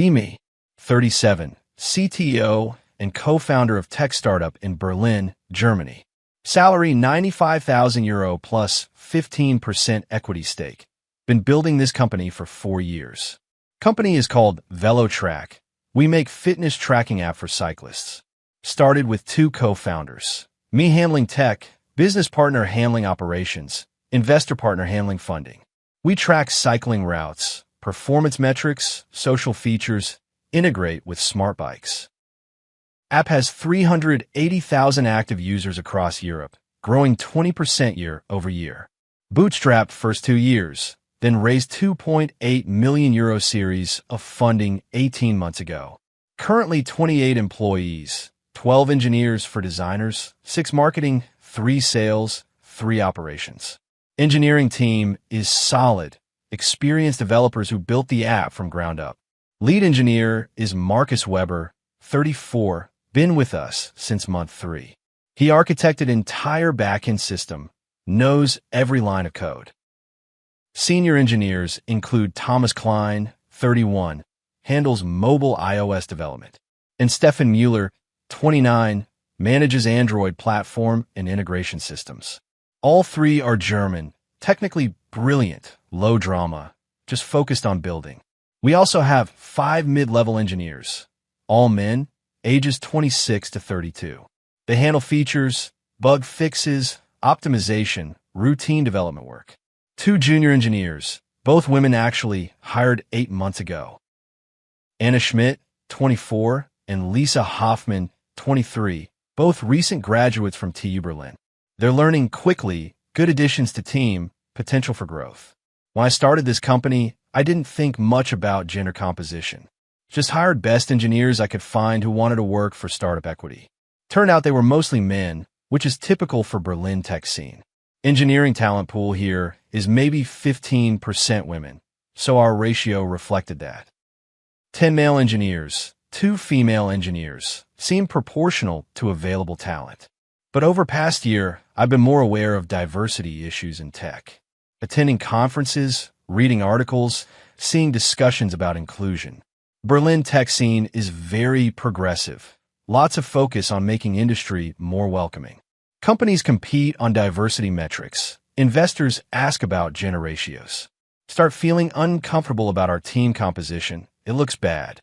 Me, 37, CTO and co-founder of tech startup in Berlin, Germany. Salary €95,000 plus 15% equity stake. Been building this company for 4 years. Company is called VeloTrack. We make fitness tracking app for cyclists. Started with 2 co-founders. Me handling tech, business partner handling operations, investor partner handling funding. We track cycling routes, performance metrics, social features, integrate with smart bikes. App has 380,000 active users across Europe, growing 20% year over year. Bootstrapped first 2 years, then raised €2.8 million series of funding 18 months ago. Currently 28 employees, 12 engineers for designers, 6 marketing, 3 sales, 3 operations. Engineering team is solid, experienced developers who built the app from ground up. Lead engineer is Marcus Weber, 34, been with us since month 3. He architected entire backend system, knows every line of code. Senior engineers include Thomas Klein, 31, handles mobile iOS development, and Stefan Mueller, 29, manages Android platform and integration systems. All 3 are German, technically brilliant, low drama, just focused on building. We also have 5 mid-level engineers, all men, ages 26 to 32. They handle features, bug fixes, optimization, routine development work. 2 junior engineers, both women actually, hired 8 months ago. Anna Schmidt, 24, and Lisa Hoffman, 23, both recent graduates from TU Berlin. They're learning quickly, good additions to team, potential for growth. When I started this company, I didn't think much about gender composition. Just hired best engineers I could find who wanted to work for startup equity. Turned out they were mostly men, which is typical for Berlin tech scene. Engineering talent pool here is maybe 15% women, so our ratio reflected that. 10 male engineers, 2 female engineers, seem proportional to available talent. But over past year, I've been more aware of diversity issues in tech. Attending conferences, reading articles, seeing discussions about inclusion. Berlin tech scene is very progressive. Lots of focus on making industry more welcoming. Companies compete on diversity metrics. Investors ask about gender ratios. Start feeling uncomfortable about our team composition. It looks bad.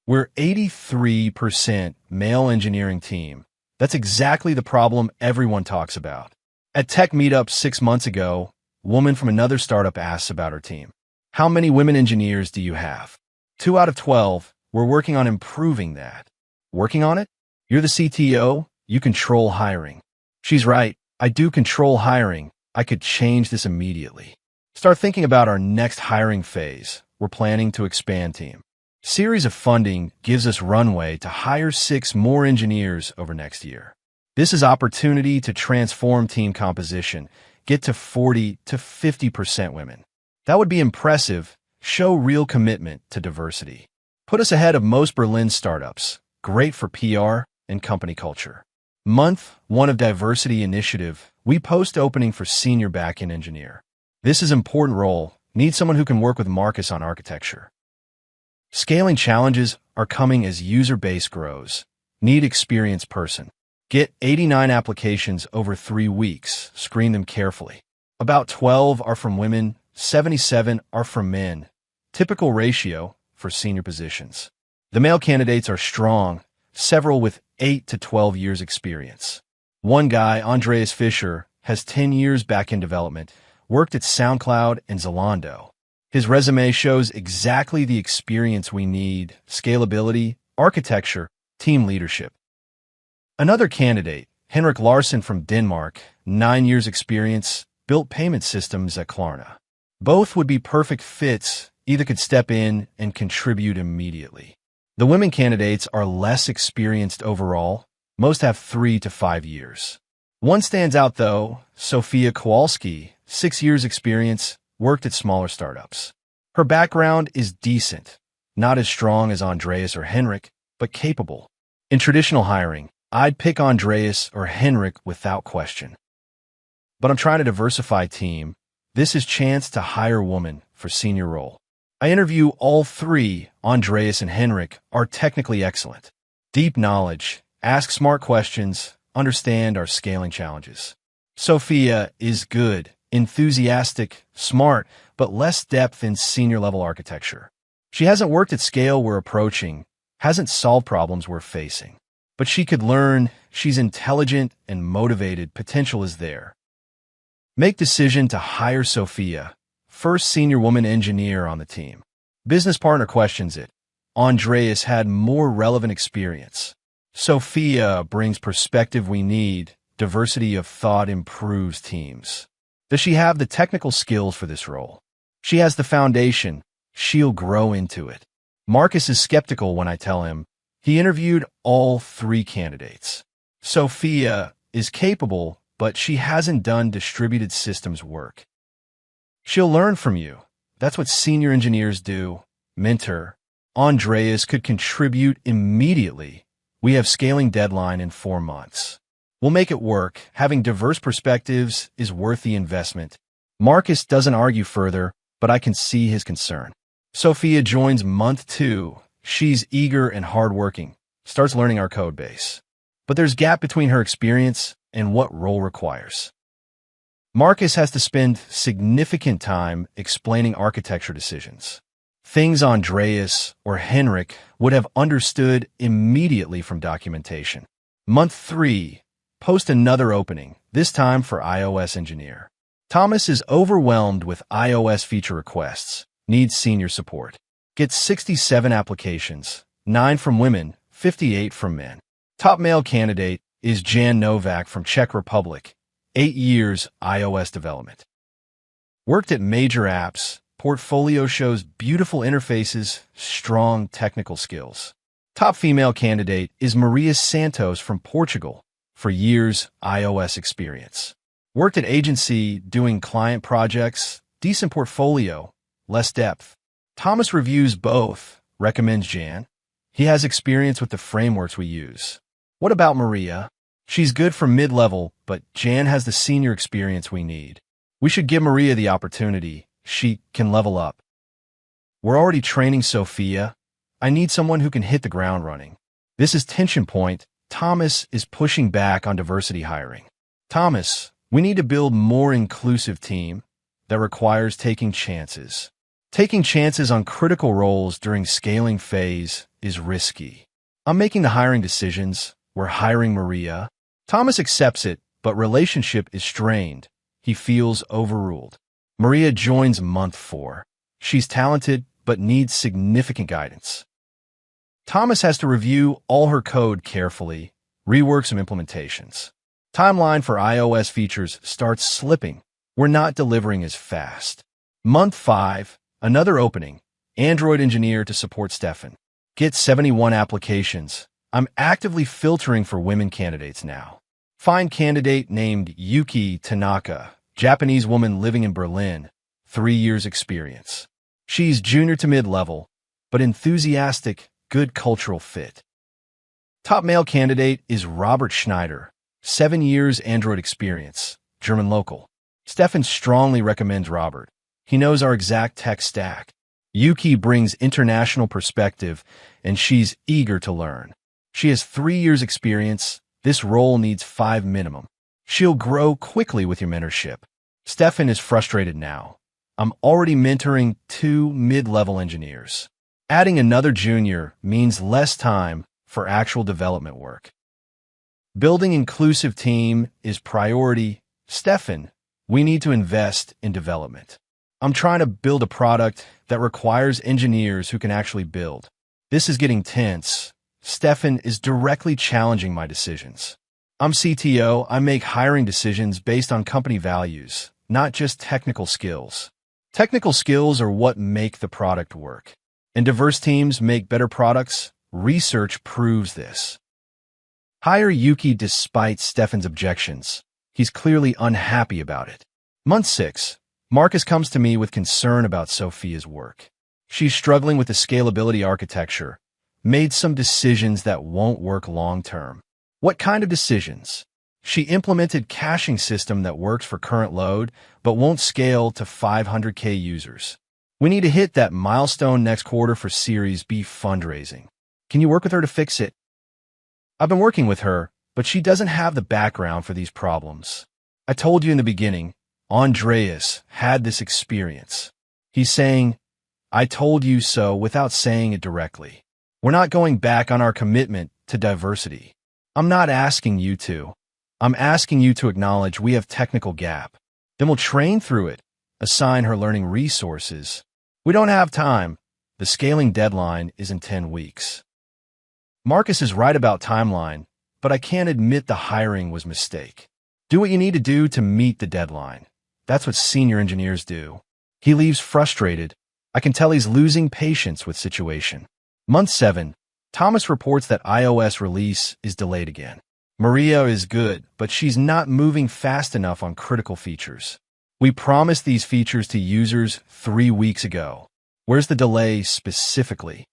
We're 83% male engineering team. That's exactly the problem everyone talks about. At Tech Meetup 6 months ago, a woman from another startup asks about her team. How many women engineers do you have? 2 out of 12. We're working on improving that. Working on it? You're the CTO? You control hiring. She's right. I do control hiring. I could change this immediately. Start thinking about our next hiring phase. We're planning to expand team. Series of funding gives us runway to hire 6 more engineers over next year. This is opportunity to transform team composition, get to 40 to 50% women. That would be impressive. Show real commitment to diversity. Put us ahead of most Berlin startups. Great for PR and company culture. Month 1 of Diversity Initiative, we post opening for senior backend engineer. This is important role. Need someone who can work with Marcus on architecture. Scaling challenges are coming as user base grows. Need experienced person. Get 89 applications over 3 weeks. Screen them carefully. About 12 are from women, 77 are from men. Typical ratio for senior positions. The male candidates are strong, several with 8 to 12 years experience. One guy, Andreas Fischer, has 10 years back in development, worked at SoundCloud and Zalando. His resume shows exactly the experience we need: scalability, architecture, team leadership. Another candidate, Henrik Larsson from Denmark, 9 years experience, built payment systems at Klarna. Both would be perfect fits, either could step in and contribute immediately. The women candidates are less experienced overall. Most have 3 to 5 years. One stands out though, Sofia Kowalski, 6 years experience, worked at smaller startups. Her background is decent, not as strong as Andreas or Henrik, but capable. In traditional hiring, I'd pick Andreas or Henrik without question. But I'm trying to diversify team. This is chance to hire woman for senior role. I interview all three. Andreas and Henrik are technically excellent. Deep knowledge, ask smart questions, understand our scaling challenges. Sophia is good, enthusiastic, smart, but less depth in senior-level architecture. She hasn't worked at scale we're approaching, hasn't solved problems we're facing. But she could learn, she's intelligent and motivated, potential is there. Make decision to hire Sophia, first senior woman engineer on the team. Business partner questions it. Andreas had more relevant experience. Sophia brings perspective we need. Diversity of thought improves teams. Does she have the technical skills for this role? She has the foundation. She'll grow into it. Marcus is skeptical when I tell him he interviewed all three candidates. Sophia is capable, but she hasn't done distributed systems work. She'll learn from you. That's what senior engineers do. Mentor. Andreas could contribute immediately. We have scaling deadline in 4 months. We'll make it work. Having diverse perspectives is worth the investment. Marcus doesn't argue further, but I can see his concern. Sophia joins month 2. She's eager and hardworking, starts learning our code base. But there's a gap between her experience and what role requires. Marcus has to spend significant time explaining architecture decisions. Things Andreas or Henrik would have understood immediately from documentation. Month 3, post another opening, this time for iOS engineer. Thomas is overwhelmed with iOS feature requests, needs senior support. Gets 67 applications, 9 from women, 58 from men. Top male candidate is Jan Novak from Czech Republic, 8 years iOS development. Worked at major apps, portfolio shows beautiful interfaces, strong technical skills. Top female candidate is Maria Santos from Portugal, for years iOS experience. Worked at agency doing client projects, decent portfolio, less depth. Thomas reviews both, recommends Jan. He has experience with the frameworks we use. What about Maria? She's good for mid-level, but Jan has the senior experience we need. We should give Maria the opportunity. She can level up. We're already training Sophia. I need someone who can hit the ground running. This is tension point. Thomas is pushing back on diversity hiring. Thomas, we need to build more inclusive team that requires taking chances. Taking chances on critical roles during scaling phase is risky. I'm making the hiring decisions. We're hiring Maria. Thomas accepts it, but relationship is strained. He feels overruled. Maria joins month 4. She's talented, but needs significant guidance. Thomas has to review all her code carefully, rework some implementations. Timeline for iOS features starts slipping. We're not delivering as fast. Month 5, another opening, Android engineer to support Stefan. Get 71 applications. I'm actively filtering for women candidates now. Find candidate named Yuki Tanaka, Japanese woman living in Berlin, 3 years experience. She's junior to mid-level, but enthusiastic, good cultural fit. Top male candidate is Robert Schneider, 7 years Android experience, German local. Stefan strongly recommends Robert. He knows our exact tech stack. Yuki brings international perspective, and she's eager to learn. She has 3 years experience. This role needs 5 minimum. She'll grow quickly with your mentorship. Stefan is frustrated now. I'm already mentoring 2 mid-level engineers. Adding another junior means less time for actual development work. Building inclusive team is priority. Stefan, we need to invest in development. I'm trying to build a product that requires engineers who can actually build. This is getting tense. Stefan is directly challenging my decisions. I'm CTO. I make hiring decisions based on company values, not just technical skills. Technical skills are what make the product work. And diverse teams make better products. Research proves this. Hire Yuki despite Stefan's objections. He's clearly unhappy about it. Month 6. Marcus comes to me with concern about Sophia's work. She's struggling with the scalability architecture, made some decisions that won't work long-term. What kind of decisions? She implemented caching system that works for current load, but won't scale to 500K users. We need to hit that milestone next quarter for Series B fundraising. Can you work with her to fix it? I've been working with her, but she doesn't have the background for these problems. I told you in the beginning, Andreas had this experience. He's saying, I told you so without saying it directly. We're not going back on our commitment to diversity. I'm not asking you to. I'm asking you to acknowledge we have technical gap. Then we'll train through it, assign her learning resources. We don't have time. The scaling deadline is in 10 weeks. Marcus is right about timeline, but I can't admit the hiring was a mistake. Do what you need to do to meet the deadline. That's what senior engineers do. He leaves frustrated. I can tell he's losing patience with situation. Month 7. Thomas reports that iOS release is delayed again. Maria is good, but she's not moving fast enough on critical features. We promised these features to users 3 weeks ago. Where's the delay specifically?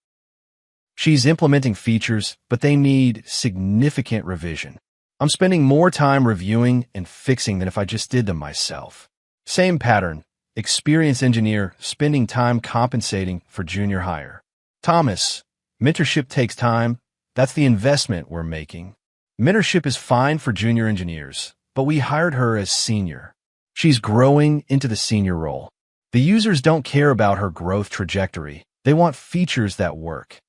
She's implementing features, but they need significant revision. I'm spending more time reviewing and fixing than if I just did them myself. Same pattern. Experienced engineer spending time compensating for junior hire. Thomas, mentorship takes time. That's the investment we're making. Mentorship is fine for junior engineers, but we hired her as senior. She's growing into the senior role. The users don't care about her growth trajectory. They want features that work.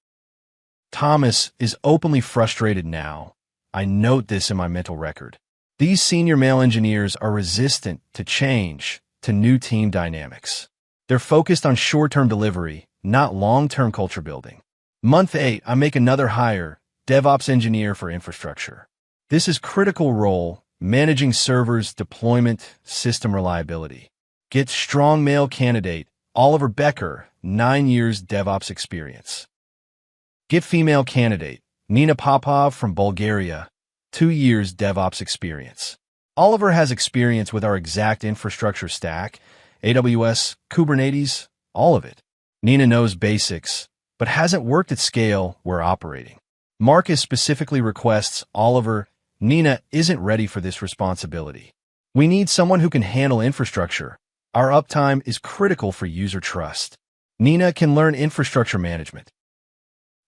Thomas is openly frustrated now. I note this in my mental record. These senior male engineers are resistant to change, to new team dynamics. They're focused on short-term delivery, not long-term culture building. Month 8, I make another hire, DevOps engineer for infrastructure. This is critical role, managing servers, deployment, system reliability. Get strong male candidate, Oliver Becker, 9 years DevOps experience. Get female candidate, Nina Popov from Bulgaria, 2 years DevOps experience. Oliver has experience with our exact infrastructure stack, AWS, Kubernetes, all of it. Nina knows basics, but hasn't worked at scale we're operating. Marcus specifically requests Oliver. Nina isn't ready for this responsibility. We need someone who can handle infrastructure. Our uptime is critical for user trust. Nina can learn infrastructure management.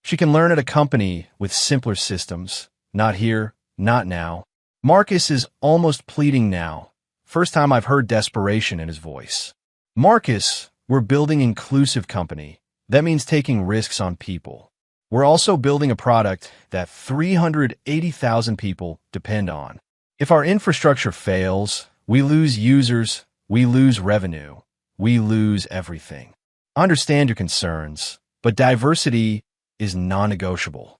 She can learn at a company with simpler systems. Not here, not now. Marcus is almost pleading now. First time I've heard desperation in his voice. Marcus, we're building an inclusive company. That means taking risks on people. We're also building a product that 380,000 people depend on. If our infrastructure fails, we lose users, we lose revenue, we lose everything. I understand your concerns, but diversity is non-negotiable.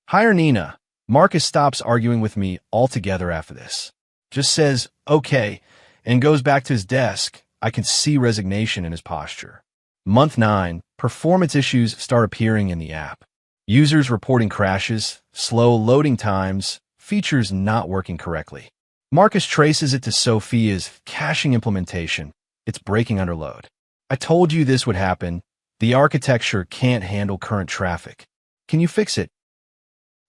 Hire Nina. Marcus stops arguing with me altogether after this. Just says, okay, and goes back to his desk. I can see resignation in his posture. Month 9, performance issues start appearing in the app. Users reporting crashes, slow loading times, features not working correctly. Marcus traces it to Sophia's caching implementation. It's breaking under load. I told you this would happen. The architecture can't handle current traffic. Can you fix it?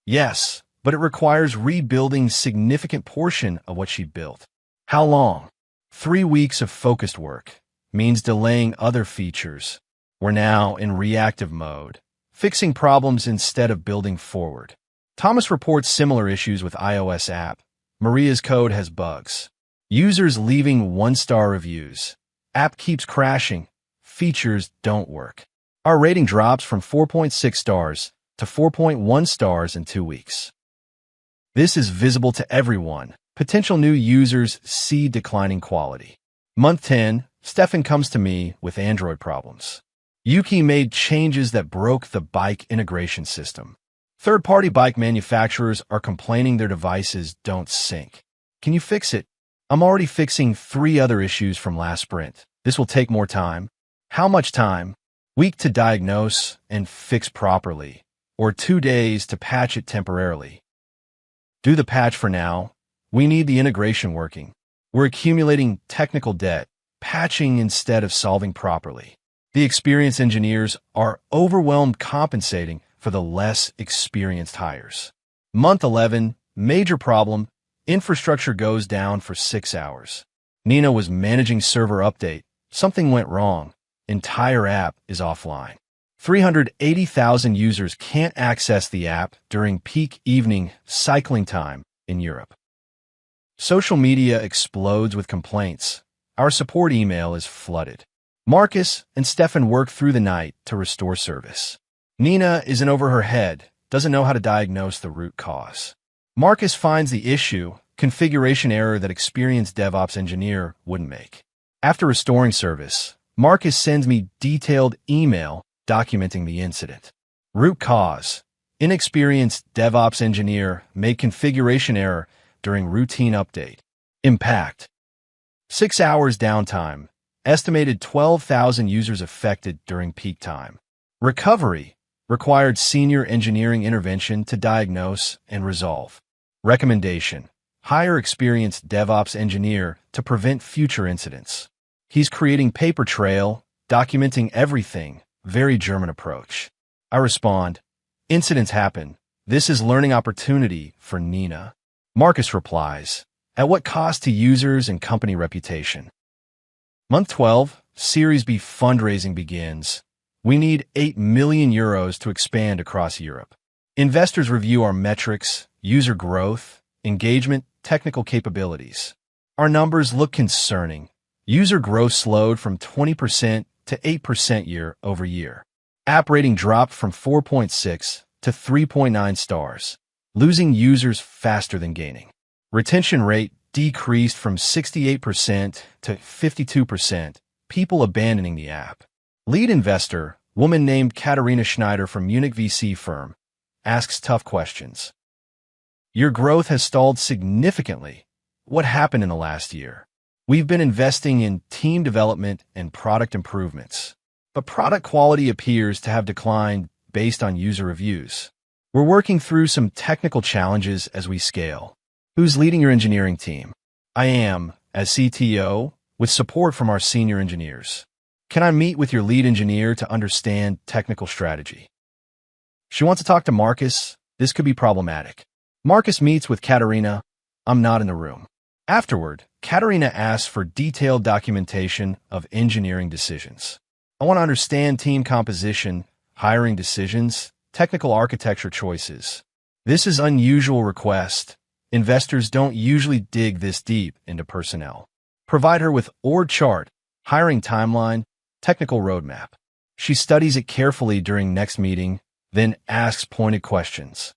Yes, but it requires rebuilding a significant portion of what she built. How long? 3 weeks of focused work means delaying other features. We're now in reactive mode, fixing problems instead of building forward. Thomas reports similar issues with iOS app. Maria's code has bugs. Users leaving 1-star reviews. App keeps crashing. Features don't work. Our rating drops from 4.6 stars to 4.1 stars in 2 weeks. This is visible to everyone. Potential new users see declining quality. Month 10, Stefan comes to me with Android problems. Yuki made changes that broke the bike integration system. Third-party bike manufacturers are complaining their devices don't sync. Can you fix it? I'm already fixing 3 other issues from last sprint. This will take more time. How much time? Week to diagnose and fix properly, or 2 days to patch it temporarily. Do the patch for now. We need the integration working. We're accumulating technical debt, patching instead of solving properly. The experienced engineers are overwhelmed compensating for the less experienced hires. Month 11, major problem, infrastructure goes down for 6 hours. Nina was managing server update. Something went wrong. entire app is offline. 380,000 users can't access the app during peak evening cycling time in Europe. Social media explodes with complaints. Our support email is flooded. Marcus and Stefan work through the night to restore service. Nina is in over her head, doesn't know how to diagnose the root cause. Marcus finds the issue, configuration error that experienced DevOps engineer wouldn't make. After restoring service, Marcus sends me detailed email documenting the incident. Root cause: inexperienced DevOps engineer made configuration error during routine update. Impact: 6 hours downtime, estimated 12,000 users affected during peak time. Recovery: required senior engineering intervention to diagnose and resolve. Recommendation: hire experienced DevOps engineer to prevent future incidents. He's creating paper trail, documenting everything. Very German approach. I respond, incidents happen. This is learning opportunity for Nina. Marcus replies, at what cost to users and company reputation? Month 12, Series B fundraising begins. We need 8 million euros to expand across Europe. Investors review our metrics, user growth, engagement, technical capabilities. Our numbers look concerning. User growth slowed from 20% to 8% year over year. App rating dropped from 4.6 to 3.9 stars, losing users faster than gaining. Retention rate decreased from 68% to 52%, people abandoning the app. Lead investor, woman named Katharina Schneider from Munich VC firm, asks tough questions. Your growth has stalled significantly. What happened in the last year? We've been investing in team development and product improvements, but product quality appears to have declined based on user reviews. We're working through some technical challenges as we scale. Who's leading your engineering team? I am, as CTO, with support from our senior engineers. Can I meet with your lead engineer to understand technical strategy? She wants to talk to Marcus. This could be problematic. Marcus meets with Katharina. I'm not in the room. Afterward, Katharina asks for detailed documentation of engineering decisions. I want to understand team composition, hiring decisions, technical architecture choices. This is an unusual request. Investors don't usually dig this deep into personnel. Provide her with org chart, hiring timeline, technical roadmap. She studies it carefully during next meeting, then asks pointed questions.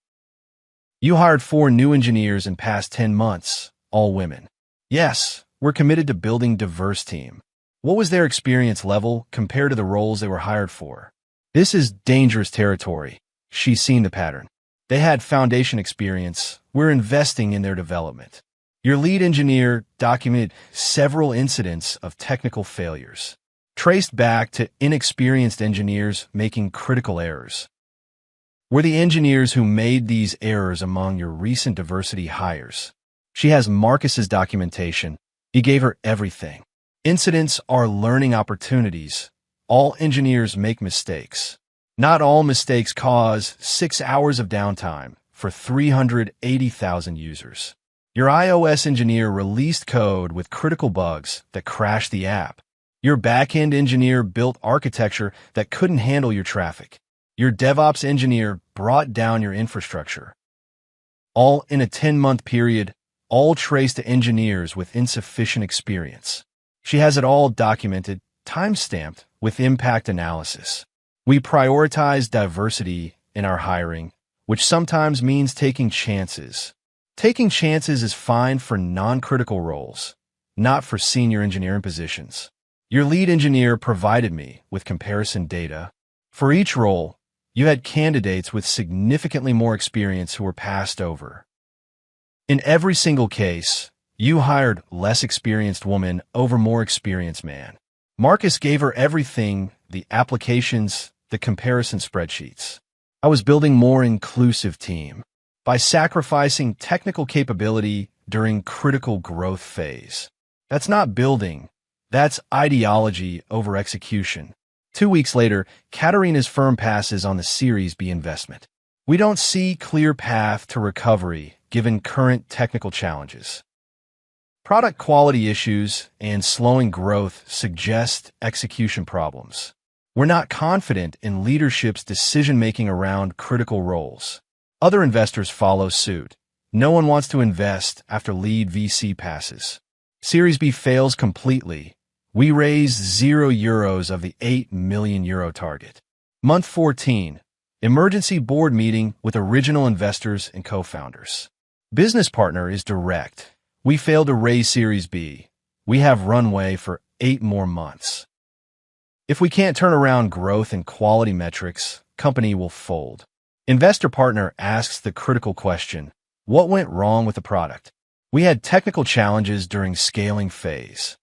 You hired 4 new engineers in past 10 months, all women. Yes, we're committed to building diverse team. What was their experience level compared to the roles they were hired for? This is dangerous territory. She's seen the pattern. They had foundation experience. We're investing in their development. Your lead engineer documented several incidents of technical failures, traced back to inexperienced engineers making critical errors. Were the engineers who made these errors among your recent diversity hires? She has Marcus's documentation. He gave her everything. Incidents are learning opportunities. All engineers make mistakes. Not all mistakes cause 6 hours of downtime for 380,000 users. Your iOS engineer released code with critical bugs that crashed the app. Your backend engineer built architecture that couldn't handle your traffic. Your DevOps engineer brought down your infrastructure. All in a 10-month period, all traced to engineers with insufficient experience. She has it all documented, time-stamped, with impact analysis. We prioritize diversity in our hiring, which sometimes means taking chances. Taking chances is fine for non-critical roles, not for senior engineering positions. Your lead engineer provided me with comparison data. For each role, you had candidates with significantly more experience who were passed over. In every single case, you hired less experienced woman over more experienced man. Marcus gave her everything, the applications, the comparison spreadsheets. I was building more inclusive team by sacrificing technical capability during critical growth phase. That's not building. That's ideology over execution. 2 weeks later, Katharina's firm passes on the Series B investment. We don't see clear path to recovery given current technical challenges. Product quality issues and slowing growth suggest execution problems. We're not confident in leadership's decision-making around critical roles. Other investors follow suit. No one wants to invest after lead VC passes. Series B fails completely. We raised €0 of the €8 million target. Month 14. Emergency board meeting with original investors and co-founders. Business partner is direct. We failed to raise Series B. We have runway for 8 more months. If we can't turn around growth and quality metrics, company will fold. Investor partner asks the critical question, what went wrong with the product? We had technical challenges during scaling phase.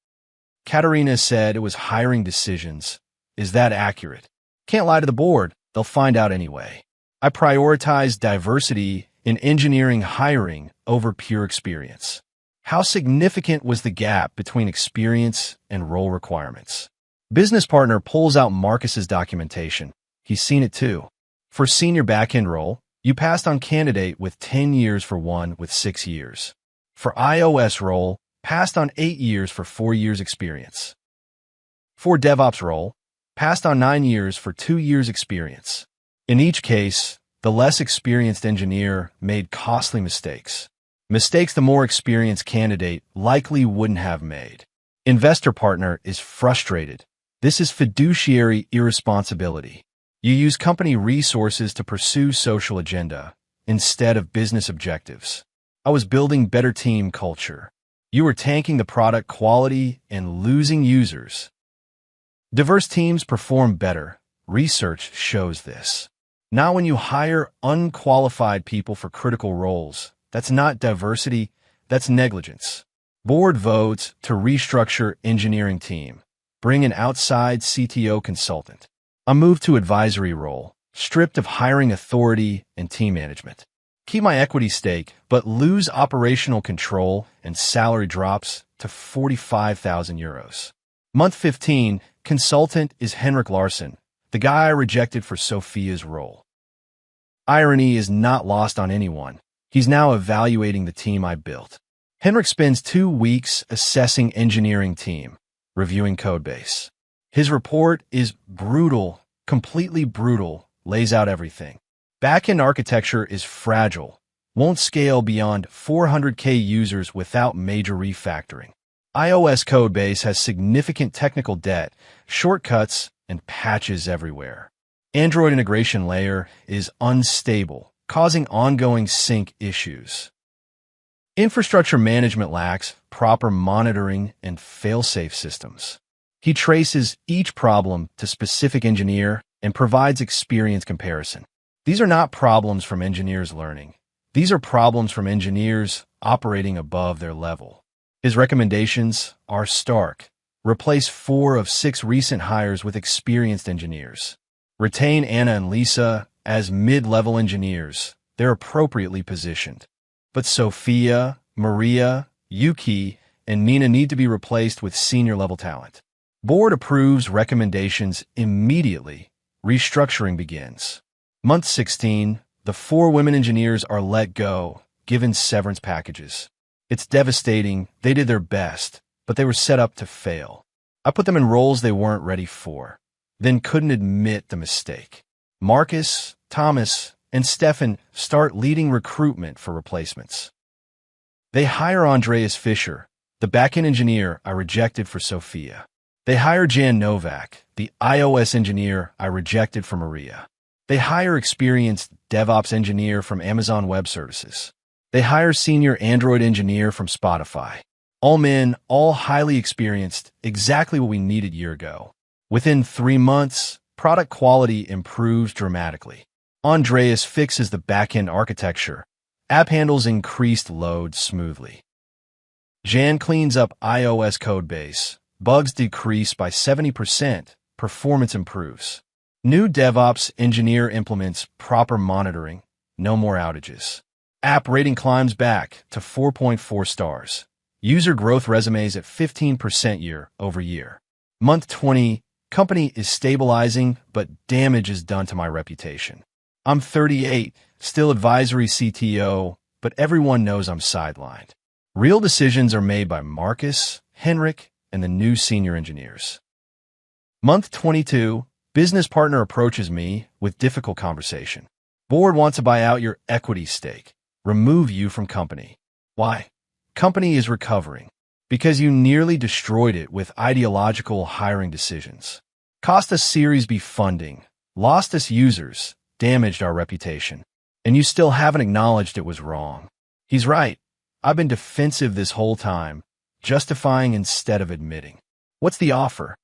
Katerina said it was hiring decisions. Is that accurate? Can't lie to the board. They'll find out anyway. I prioritize diversity in engineering hiring over pure experience. How significant was the gap between experience and role requirements? Business partner pulls out Marcus's documentation. He's seen it too. For senior backend role, you passed on candidate with 10 years for one with 6 years. For iOS role, passed on 8 years for 4 years experience. For DevOps role, passed on 9 years for 2 years experience. In each case, the less experienced engineer made costly mistakes. Mistakes the more experienced candidate likely wouldn't have made. Investor partner is frustrated. This is fiduciary irresponsibility. You use company resources to pursue social agenda instead of business objectives. I was building better team culture. You were tanking the product quality and losing users. Diverse teams perform better. Research shows this. Not when you hire unqualified people for critical roles. That's not diversity, that's negligence. Board votes to restructure engineering team. Bring an outside CTO consultant. I moved to advisory role, stripped of hiring authority and team management. Keep my equity stake, but lose operational control and salary drops to €45,000. Month 15, consultant is Henrik Larsson, the guy I rejected for Sophia's role. Irony is not lost on anyone. He's now evaluating the team I built. Henrik spends 2 weeks assessing engineering team, reviewing codebase. His report is brutal, completely brutal, lays out everything. Backend architecture is fragile, won't scale beyond 400K users without major refactoring. iOS codebase has significant technical debt, shortcuts, and patches everywhere. Android integration layer is unstable, causing ongoing sync issues. Infrastructure management lacks proper monitoring and fail-safe systems. He traces each problem to specific engineer and provides experience comparison. These are not problems from engineers learning. These are problems from engineers operating above their level. His recommendations are stark. Replace 4 of 6 recent hires with experienced engineers. Retain Anna and Lisa as mid-level engineers. They're appropriately positioned. But Sophia, Maria, Yuki, and Nina need to be replaced with senior-level talent. Board approves recommendations immediately. Restructuring begins. Month 16, the 4 women engineers are let go, given severance packages. It's devastating. They did their best, but they were set up to fail. I put them in roles they weren't ready for, then couldn't admit the mistake. Marcus, Thomas, and Stefan start leading recruitment for replacements. They hire Andreas Fischer, the backend engineer I rejected for Sophia. They hire Jan Novak, the iOS engineer I rejected for Maria. They hire experienced DevOps engineer from Amazon Web Services. They hire senior Android engineer from Spotify. All men, all highly experienced, exactly what we needed a year ago. Within 3 months, product quality improves dramatically. Andreas fixes the backend architecture. App handles increased load smoothly. Jan cleans up iOS codebase. Bugs decrease by 70%. Performance improves. New DevOps engineer implements proper monitoring. No more outages. App rating climbs back to 4.4 stars. User growth resumes at 15% year over year. Month 20, company is stabilizing, but damage is done to my reputation. I'm 38, still advisory CTO, but everyone knows I'm sidelined. Real decisions are made by Marcus, Henrik, and the new senior engineers. Month 22, business partner approaches me with difficult conversation. Board wants to buy out your equity stake, remove you from company. Why? Company is recovering. Because you nearly destroyed it with ideological hiring decisions. Cost us Series B funding, lost us users, damaged our reputation. And you still haven't acknowledged it was wrong. He's right. I've been defensive this whole time, justifying instead of admitting. What's the offer?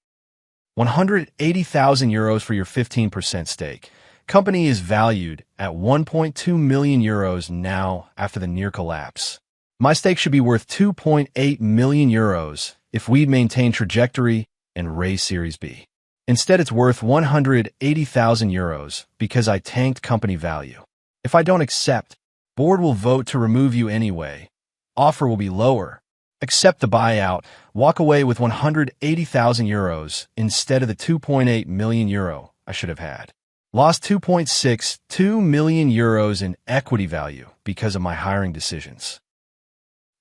180,000 euros for your 15% stake. Company is valued at 1.2 million euros now after the near collapse. My stake should be worth 2.8 million euros if we maintain trajectory and raise Series B. Instead, it's worth 180,000 euros because I tanked company value. If I don't accept, board will vote to remove you anyway. Offer will be lower. Accept the buyout, walk away with 180,000 euros instead of the 2.8 million euro I should have had. Lost 2.62 million euros in equity value because of my hiring decisions.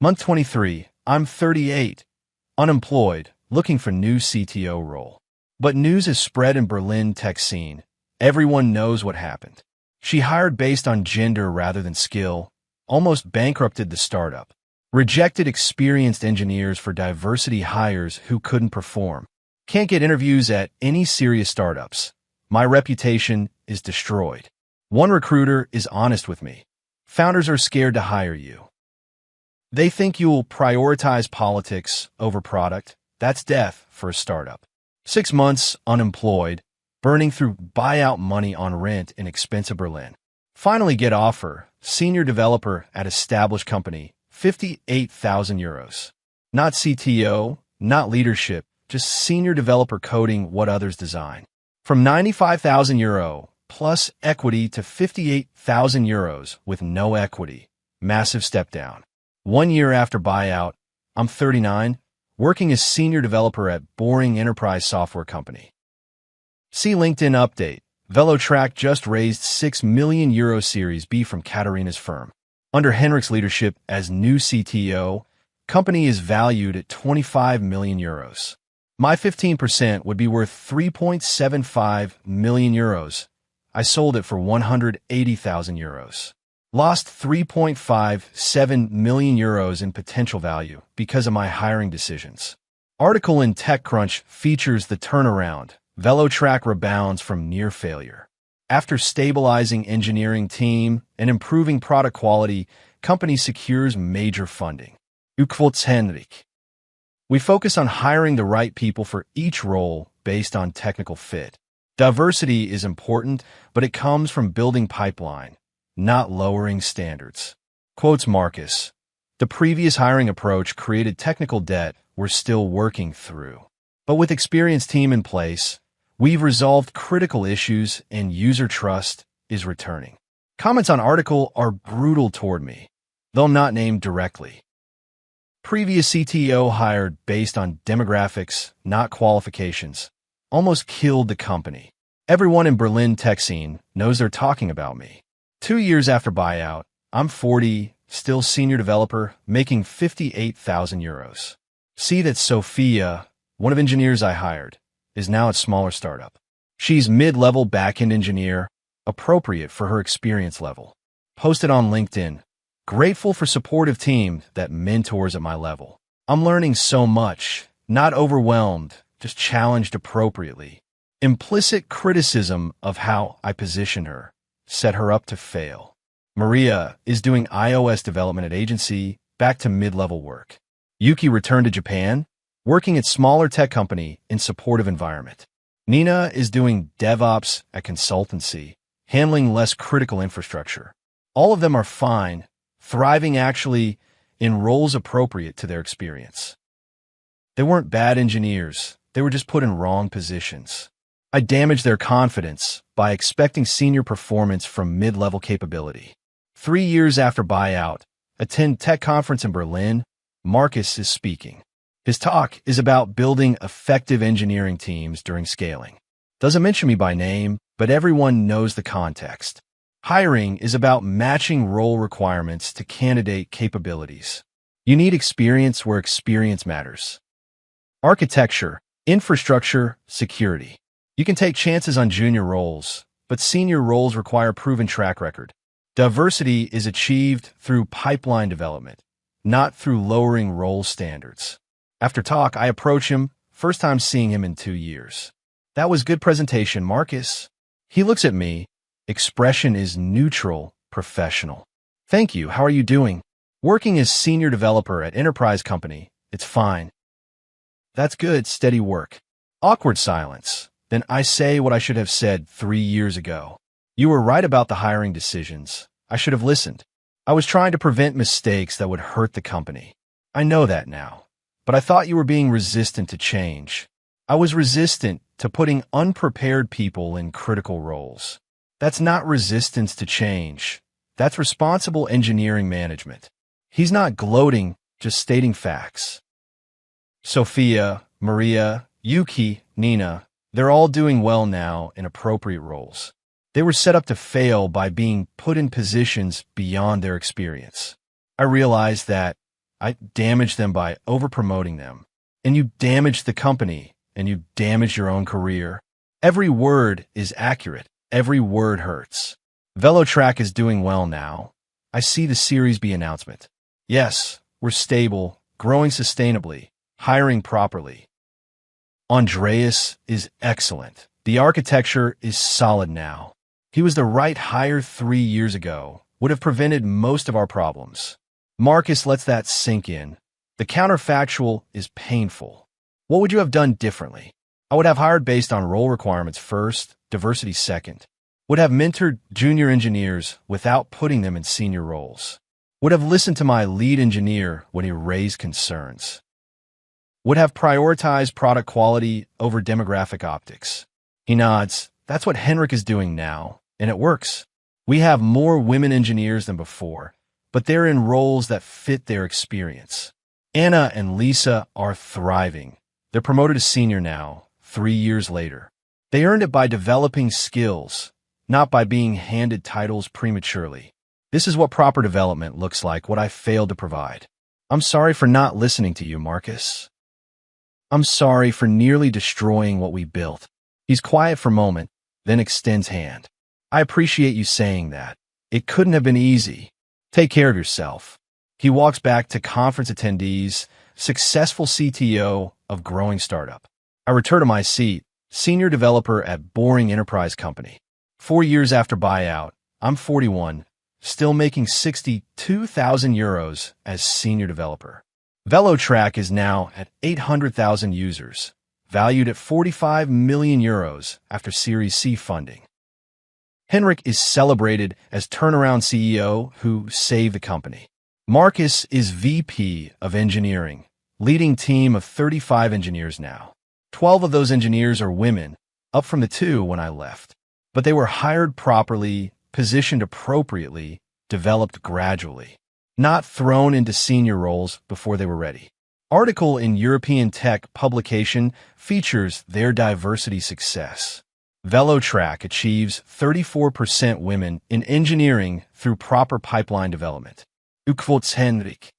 Month 23, I'm 38, unemployed, looking for new CTO role. But news is spread in Berlin tech scene. Everyone knows what happened. She hired based on gender rather than skill, almost bankrupted the startup, rejected experienced engineers for diversity hires who couldn't perform. Can't get interviews at any serious startups. My reputation is destroyed. One recruiter is honest with me. Founders are scared to hire you. They think you'll prioritize politics over product. That's death for a startup. 6 months unemployed, burning through buyout money on rent in expensive Berlin. Finally get offer, senior developer at established company, 58,000 euros. Not CTO, not leadership, just senior developer coding what others design. From 95,000 euro plus equity to 58,000 euros with no equity. Massive step down. 1 year after buyout, I'm 39, working as senior developer at boring enterprise software company. See LinkedIn update. VeloTrack just raised 6 million euro Series B from Katarina's firm. Under Henrik's leadership as new CTO, company is valued at 25 million euros. My 15% would be worth 3.75 million euros. I sold it for 180,000 euros. Lost 3.57 million euros in potential value because of my hiring decisions. Article in TechCrunch features the turnaround. VeloTrack rebounds from near failure. After stabilizing engineering team and improving product quality, company secures major funding. Ukvots Henrik. We focus on hiring the right people for each role based on technical fit. Diversity is important, but it comes from building pipeline, not lowering standards. Quotes Marcus. The previous hiring approach created technical debt we're still working through. But with experienced team in place, we've resolved critical issues and user trust is returning. Comments on article are brutal toward me, though not named directly. Previous CTO hired based on demographics, not qualifications, almost killed the company. Everyone in Berlin tech scene knows they're talking about me. 2 years after buyout, I'm 40, still senior developer, making 58,000 euros. See that Sophia, one of engineers I hired, is now at smaller startup. She's mid-level backend engineer, appropriate for her experience level. Posted on LinkedIn. Grateful for supportive team that mentors at my level. I'm learning so much, not overwhelmed, just challenged appropriately. Implicit criticism of how I position her set her up to fail. Maria is doing iOS development at agency, back to mid-level work. Yuki returned to Japan, working at smaller tech company in supportive environment. Nina is doing DevOps at consultancy, handling less critical infrastructure. All of them are fine, thriving actually in roles appropriate to their experience. They weren't bad engineers, they were just put in wrong positions. I damaged their confidence by expecting senior performance from mid-level capability. 3 years after buyout, attend tech conference in Berlin, Marcus is speaking. His talk is about building effective engineering teams during scaling. Doesn't mention me by name, but everyone knows the context. Hiring is about matching role requirements to candidate capabilities. You need experience where experience matters. Architecture, infrastructure, security. You can take chances on junior roles, but senior roles require proven track record. Diversity is achieved through pipeline development, not through lowering role standards. After talk, I approach him, first time seeing him in 2 years. That was good presentation, Marcus. He looks at me. Expression is neutral, professional. Thank you, how are you doing? Working as senior developer at enterprise company, it's fine. That's good, steady work. Awkward silence. Then I say what I should have said 3 years ago. You were right about the hiring decisions. I should have listened. I was trying to prevent mistakes that would hurt the company. I know that now. But I thought you were being resistant to change. I was resistant to putting unprepared people in critical roles. That's not resistance to change. That's responsible engineering management. He's not gloating, just stating facts. Sophia, Maria, Yuki, Nina, they're all doing well now in appropriate roles. They were set up to fail by being put in positions beyond their experience. I realized that I damaged them by over-promoting them. And you damaged the company, and you damaged your own career. Every word is accurate. Every word hurts. VeloTrack is doing well now. I see the Series B announcement. Yes, we're stable, growing sustainably, hiring properly. Andreas is excellent. The architecture is solid now. He was the right hire 3 years ago, would have prevented most of our problems. Marcus lets that sink in. The counterfactual is painful. What would you have done differently? I would have hired based on role requirements first, diversity second. Would have mentored junior engineers without putting them in senior roles. Would have listened to my lead engineer when he raised concerns. Would have prioritized product quality over demographic optics. He nods. That's what Henrik is doing now, and it works. We have more women engineers than before, but they're in roles that fit their experience. Anna and Lisa are thriving. They're promoted to senior now, 3 years later. They earned it by developing skills, not by being handed titles prematurely. This is what proper development looks like, what I failed to provide. I'm sorry for not listening to you, Marcus. I'm sorry for nearly destroying what we built. He's quiet for a moment, then extends hand. I appreciate you saying that. It couldn't have been easy. Take care of yourself. He walks back to conference attendees, successful CTO of growing startup. I return to my seat, senior developer at boring enterprise company. 4 years after buyout, I'm 41, still making 62,000 euros as senior developer. VeloTrack is now at 800,000 users, valued at 45 million euros after Series C funding. Henrik is celebrated as turnaround CEO who saved the company. Marcus is VP of engineering, leading team of 35 engineers now. 12 of those engineers are women, up from the 2 when I left. But they were hired properly, positioned appropriately, developed gradually, not thrown into senior roles before they were ready. Article in European Tech publication features their diversity success. VeloTrack achieves 34% women in engineering through proper pipeline development. Ukvots Henrik.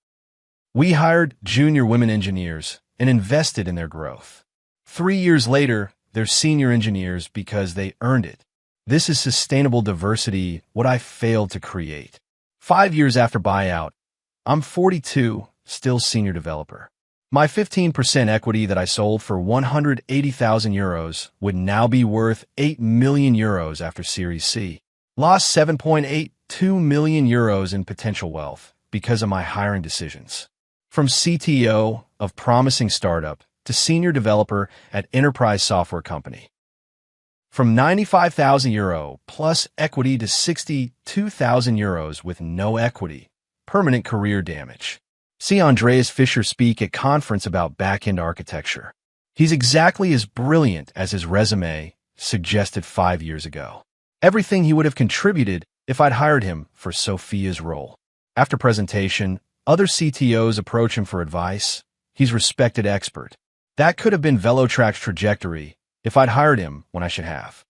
We hired junior women engineers and invested in their growth. 3 years later, they're senior engineers because they earned it. This is sustainable diversity, what I failed to create. 5 years after buyout, I'm 42, still senior developer. My 15% equity that I sold for 180,000 euros would now be worth 8 million euros after Series C. Lost 7.82 million euros in potential wealth because of my hiring decisions. From CTO of promising startup to senior developer at enterprise software company. From 95,000 euro plus equity to 62,000 euros with no equity. Permanent career damage. See Andreas Fischer speak at conference about back-end architecture. He's exactly as brilliant as his resume suggested 5 years ago. Everything he would have contributed if I'd hired him for Sophia's role. After presentation, other CTOs approach him for advice. He's respected expert. That could have been VeloTrack's trajectory if I'd hired him when I should have.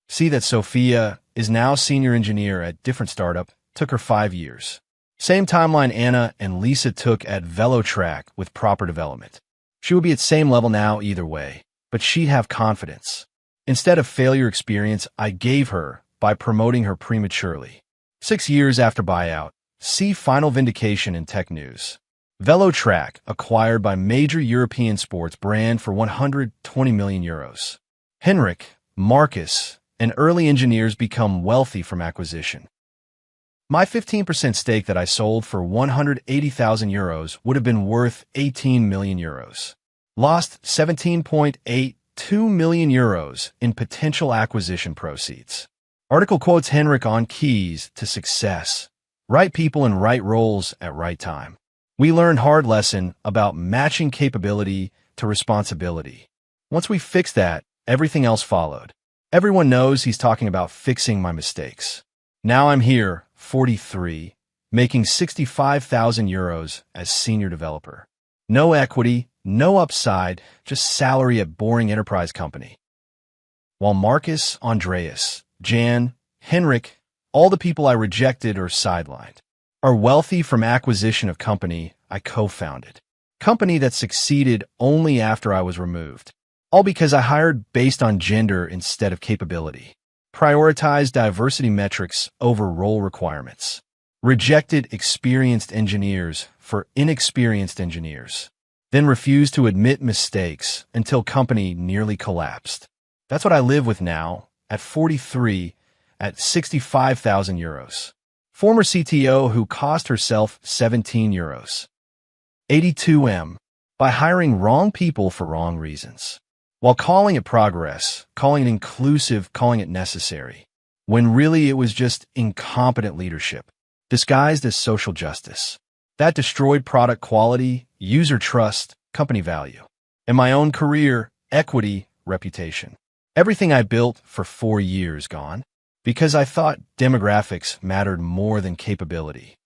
See that Sophia is now senior engineer at different startup, took her 5 years. Same timeline Anna and Lisa took at VeloTrack with proper development. She would be at same level now either way, but she'd have confidence. Instead of failure experience I gave her by promoting her prematurely. 6 years after buyout, see final vindication in tech news. VeloTrack acquired by major European sports brand for 120 million euros. Henrik, Marcus, and early engineers become wealthy from acquisition. My 15% stake that I sold for 180,000 euros would have been worth 18 million euros. Lost 17.82 million euros in potential acquisition proceeds. Article quotes Henrik on keys to success. Right people in right roles at right time. We learned hard lesson about matching capability to responsibility. Once we fixed that, everything else followed. Everyone knows he's talking about fixing my mistakes. Now I'm here, 43, making 65,000 euros as senior developer. No equity, no upside, just salary at boring enterprise company. While Marcus, Andreas, Jan, Henrik, all the people I rejected or sidelined, are wealthy from acquisition of company I co-founded. Company that succeeded only after I was removed. All because I hired based on gender instead of capability. Prioritized diversity metrics over role requirements. Rejected experienced engineers for inexperienced engineers. Then refused to admit mistakes until company nearly collapsed. That's what I live with now, at 43, at 65,000 euros. Former CTO who cost herself 17 euros. 82M, by hiring wrong people for wrong reasons. While calling it progress, calling it inclusive, calling it necessary, when really it was just incompetent leadership, disguised as social justice. That destroyed product quality, user trust, company value. In my own career, equity, reputation. Everything I built for 4 years gone, because I thought demographics mattered more than capability.